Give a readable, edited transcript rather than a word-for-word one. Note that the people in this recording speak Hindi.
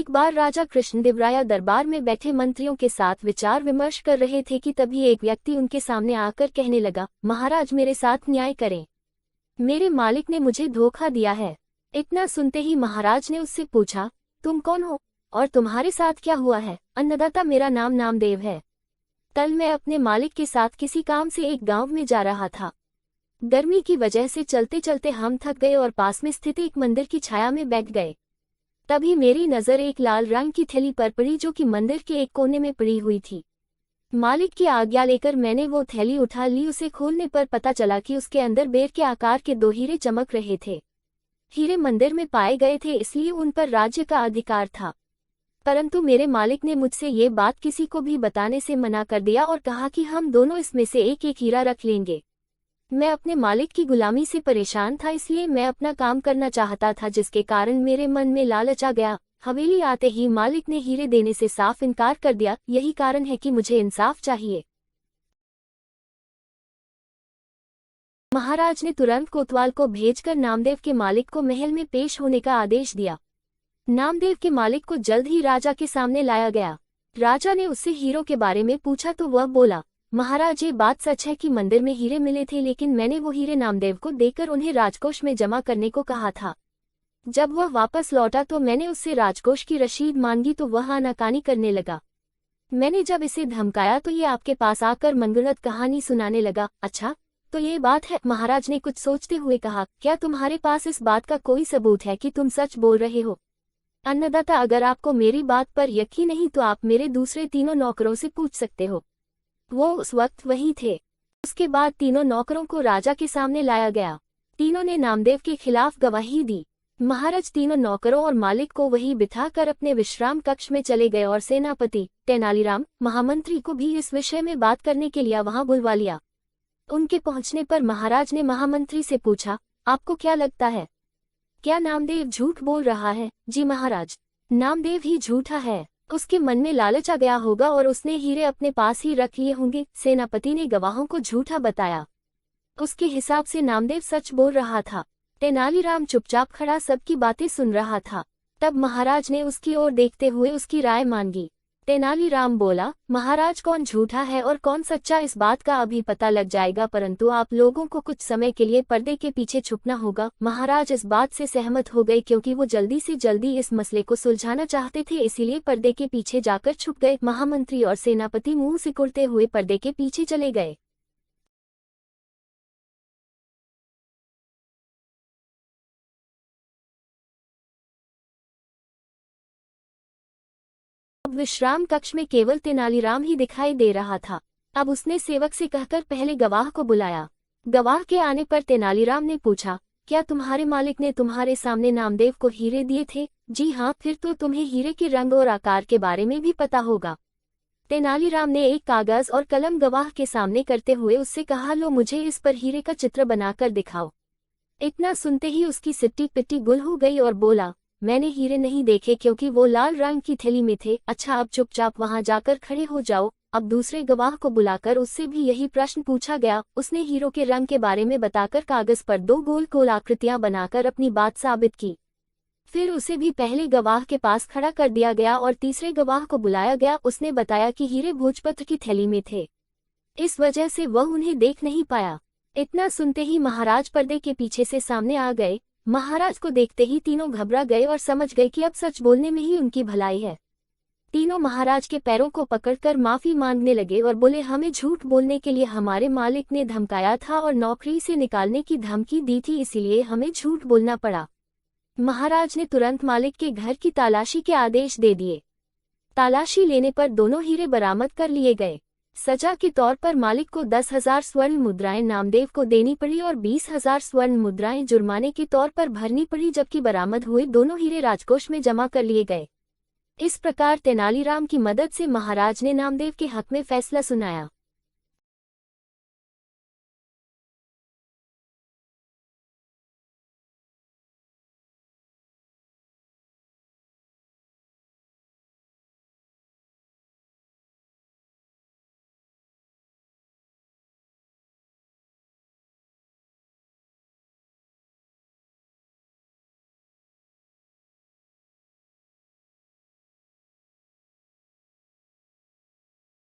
एक बार राजा कृष्णदेवराय दरबार में बैठे मंत्रियों के साथ विचार विमर्श कर रहे थे कि तभी एक व्यक्ति उनके सामने आकर कहने लगा, महाराज मेरे साथ न्याय करें, मेरे मालिक ने मुझे धोखा दिया है। इतना सुनते ही महाराज ने उससे पूछा, तुम कौन हो और तुम्हारे साथ क्या हुआ है? अन्नदाता, मेरा नाम नामदेव है। कल मैं अपने मालिक के साथ किसी काम से एक गांव में जा रहा था। गर्मी की वजह से चलते चलते हम थक गए और पास में स्थित एक मंदिर की छाया में बैठ गए। तभी मेरी नज़र एक लाल रंग की थैली पर पड़ी जो कि मंदिर के एक कोने में पड़ी हुई थी। मालिक की आज्ञा लेकर मैंने वो थैली उठा ली। उसे खोलने पर पता चला कि उसके अंदर बेर के आकार के 2 हीरे चमक रहे थे। हीरे मंदिर में पाए गए थे, इसलिए उन पर राज्य का अधिकार था। परंतु मेरे मालिक ने मुझसे ये बात किसी को भी बताने से मना कर दिया और कहा कि हम दोनों इसमें से एक एक हीरा रख लेंगे। मैं अपने मालिक की गुलामी से परेशान था, इसलिए मैं अपना काम करना चाहता था, जिसके कारण मेरे मन में लालच आ गया। हवेली आते ही मालिक ने हीरे देने से साफ इनकार कर दिया। यही कारण है कि मुझे इंसाफ चाहिए। महाराज ने तुरंत कोतवाल को भेजकर नामदेव के मालिक को महल में पेश होने का आदेश दिया। नामदेव के मालिक को जल्द ही राजा के सामने लाया गया। राजा ने उससे हीरों के बारे में पूछा तो वह बोला, महाराज ये बात सच है कि मंदिर में हीरे मिले थे, लेकिन मैंने वो हीरे नामदेव को देकर उन्हें राजकोष में जमा करने को कहा था। जब वह वापस लौटा तो मैंने उससे राजकोष की रसीद मांगी तो वह आनाकानी करने लगा। मैंने जब इसे धमकाया तो ये आपके पास आकर मनगढ़ंत कहानी सुनाने लगा। अच्छा, तो ये बात है? महाराज ने कुछ सोचते हुए कहा, क्या तुम्हारे पास इस बात का कोई सबूत है कि तुम सच बोल रहे हो? अन्नदाता, अगर आपको मेरी बात पर यकीन नहीं तो आप मेरे दूसरे 3 नौकरों से पूछ सकते हो। वो उस वक्त वहीं थे। उसके बाद 3 नौकरों को राजा के सामने लाया गया। तीनों ने नामदेव के खिलाफ गवाही दी। महाराज 3 नौकरों और मालिक को वहीं बिठाकर अपने विश्राम कक्ष में चले गए और सेनापति तेनालीराम महामंत्री को भी इस विषय में बात करने के लिए वहां बुलवा लिया। उनके पहुंचने पर महाराज ने महामंत्री से पूछा, आपको क्या लगता है, क्या नामदेव झूठ बोल रहा है? जी महाराज, नामदेव ही झूठा है। उसके मन में लालच आ गया होगा और उसने हीरे अपने पास ही रख लिए होंगे। सेनापति ने गवाहों को झूठा बताया। उसके हिसाब से नामदेव सच बोल रहा था। तेनालीराम चुपचाप खड़ा सबकी बातें सुन रहा था। तब महाराज ने उसकी ओर देखते हुए उसकी राय मांगी। तेनालीराम बोला, महाराज, कौन झूठा है और कौन सच्चा इस बात का अभी पता लग जाएगा, परंतु आप लोगों को कुछ समय के लिए पर्दे के पीछे छुपना होगा। महाराज इस बात से सहमत हो गए क्योंकि वो जल्दी से जल्दी इस मसले को सुलझाना चाहते थे, इसीलिए पर्दे के पीछे जाकर छुप गए। महामंत्री और सेनापति मुंह सिकुड़ते हुए पर्दे के पीछे चले गए। विश्राम कक्ष में केवल तेनालीराम ही दिखाई दे रहा था। अब उसने सेवक से कहकर पहले गवाह को बुलाया। गवाह के आने पर तेनालीराम ने पूछा, क्या तुम्हारे मालिक ने तुम्हारे सामने नामदेव को हीरे दिए थे? जी हाँ। फिर तो तुम्हें हीरे के रंग और आकार के बारे में भी पता होगा। तेनालीराम ने एक कागज और कलम गवाह के सामने करते हुए उससे कहा, लो मुझे इस पर हीरे का चित्र बनाकर दिखाओ। इतना सुनते ही उसकी सिट्टी पिट्टी गुल हो गई और बोला, मैंने हीरे नहीं देखे क्योंकि वो लाल रंग की थैली में थे। अच्छा, अब चुपचाप वहां जाकर खड़े हो जाओ। अब दूसरे गवाह को बुलाकर उससे भी यही प्रश्न पूछा गया। उसने हीरों के रंग के बारे में बताकर कागज पर 2 गोल गोल आकृतियां बनाकर अपनी बात साबित की। फिर उसे भी पहले गवाह के पास खड़ा कर दिया गया और तीसरे गवाह को बुलाया गया। उसने बताया कि हीरे भोजपत्र की थैली में थे, इस वजह से वह उन्हें देख नहीं पाया। इतना सुनते ही महाराज पर्दे के पीछे से सामने आ गए। महाराज को देखते ही तीनों घबरा गए और समझ गए कि अब सच बोलने में ही उनकी भलाई है। तीनों महाराज के पैरों को पकड़कर माफी मांगने लगे और बोले, हमें झूठ बोलने के लिए हमारे मालिक ने धमकाया था और नौकरी से निकालने की धमकी दी थी, इसीलिए हमें झूठ बोलना पड़ा। महाराज ने तुरंत मालिक के घर की तलाशी के आदेश दे दिए। तलाशी लेने पर दोनों हीरे बरामद कर लिए गए। सजा के तौर पर मालिक को 10,000 स्वर्ण मुद्राएं नामदेव को देनी पड़ी और 20,000 स्वर्ण मुद्राएं जुर्माने के तौर पर भरनी पड़ी, जबकि बरामद हुए दोनों हीरे राजकोष में जमा कर लिए गए। इस प्रकार तेनालीराम की मदद से महाराज ने नामदेव के हक में फैसला सुनाया।